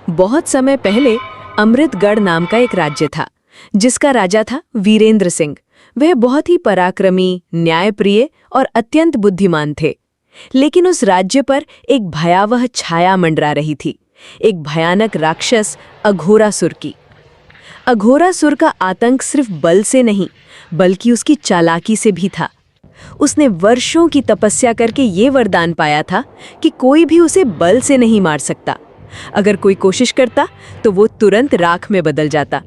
बहुत समय पहले अमृतगढ़ नाम का एक राज्य था, जिसका राजा था वीरेंद्र सिंह। वह बहुत ही पराक्रमी, न्यायप्रिय और अत्यंत बुद्धिमान थे। लेकिन उस राज्य पर एक भयावह छाया मंडरा रही थी, एक भयानक राक्षस अघोरासुर की। अघोरासुर का आतंक सिर्फ बल से नहीं, बल्कि उसकी चालाकी से भी था। उसने वर्षों की तपस्या करके ये वरदान पाया था कि कोई भी उसे बल से नहीं मार सकता। अगर कोई कोशिश करता तो वो तुरंत राख में बदल जाता।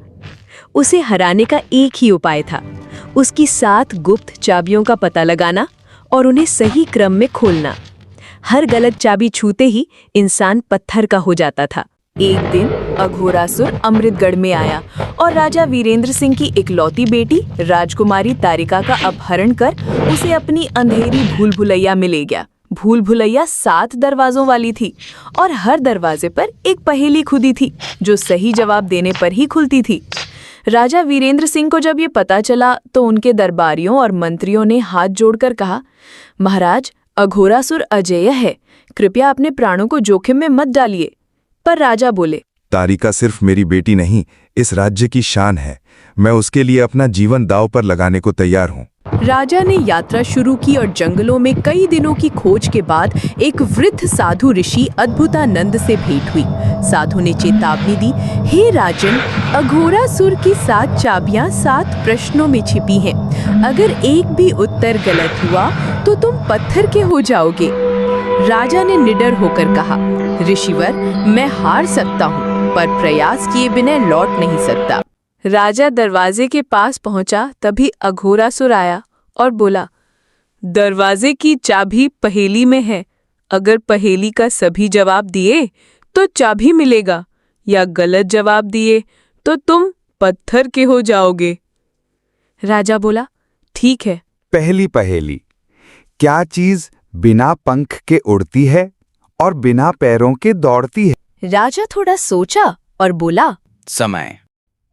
उसे हराने का एक ही उपाय था, उसकी 7 गुप्त चाबियों का पता लगाना और उन्हें सही क्रम में खोलना। हर गलत चाबी छूते ही इंसान पत्थर का हो जाता था। एक दिन अघोरासुर अमृतगढ़ में आया और राजा वीरेंद्र सिंह की इकलौती बेटी राजकुमारी तारिका का अपहरण कर उसे अपनी अंधेरी भूल भुलैया में ले गया। भूल भुलैया 7 दरवाजों वाली थी और हर दरवाजे पर एक पहेली खुदी थी, जो सही जवाब देने पर ही खुलती थी। राजा वीरेंद्र सिंह को जब ये पता चला तो उनके दरबारियों और मंत्रियों ने हाथ जोड़कर कहा, महाराज, अघोरासुर अजेय है, कृपया अपने प्राणों को जोखिम में मत डालिए। पर राजा बोले, तारिका सिर्फ मेरी बेटी नहीं, इस राज्य की शान है। मैं उसके लिए अपना जीवन दांव पर लगाने को तैयार हूँ। राजा ने यात्रा शुरू की और जंगलों में कई दिनों की खोज के बाद एक वृद्ध साधु ऋषि अद्भुतानंद से भेंट हुई। साधु ने चेतावनी दी, हे राजन, अघोरासुर की 7 चाबियां 7 प्रश्नों में छिपी हैं। अगर एक भी उत्तर गलत हुआ तो तुम पत्थर के हो जाओगे। राजा ने निडर होकर कहा, ऋषिवर, मैं हार सकता हूँ, पर प्रयास किए बिना लौट नहीं सकता। राजा दरवाजे के पास पहुंचा, तभी अघोरासुर आया और बोला, दरवाजे की चाबी पहेली में है। अगर पहेली का सभी जवाब दिए तो चाबी मिलेगा, या गलत जवाब दिए तो तुम पत्थर के हो जाओगे। राजा बोला, ठीक है। पहली पहेली, क्या चीज बिना पंख के उड़ती है और बिना पैरों के दौड़ती है? राजा थोड़ा सोचा और बोला, समय।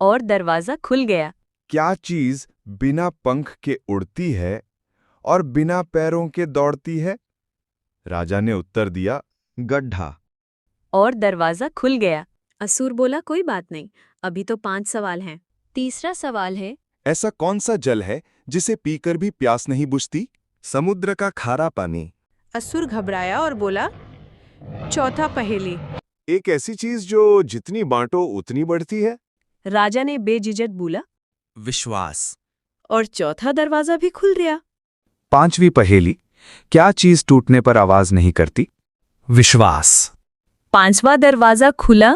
और दरवाजा खुल गया। क्या चीज बिना पंख के उड़ती है और बिना पैरों के दौड़ती है? राजा ने उत्तर दिया, गड्ढा। और दरवाजा खुल गया। असुर बोला, कोई बात नहीं, अभी तो 5 सवाल हैं। तीसरा सवाल है, ऐसा कौन सा जल है जिसे पीकर भी प्यास नहीं बुझती? समुद्र का खारा पानी। असुर घबराया और बोला, चौथा पहेली, एक ऐसी चीज जो जितनी बांटो उतनी बढ़ती है? राजा ने बेझिझक बोला, विश्वास। और चौथा दरवाजा भी खुल गया। 5वीं पहेली, क्या चीज टूटने पर आवाज नहीं करती? विश्वास। 5वां दरवाजा खुला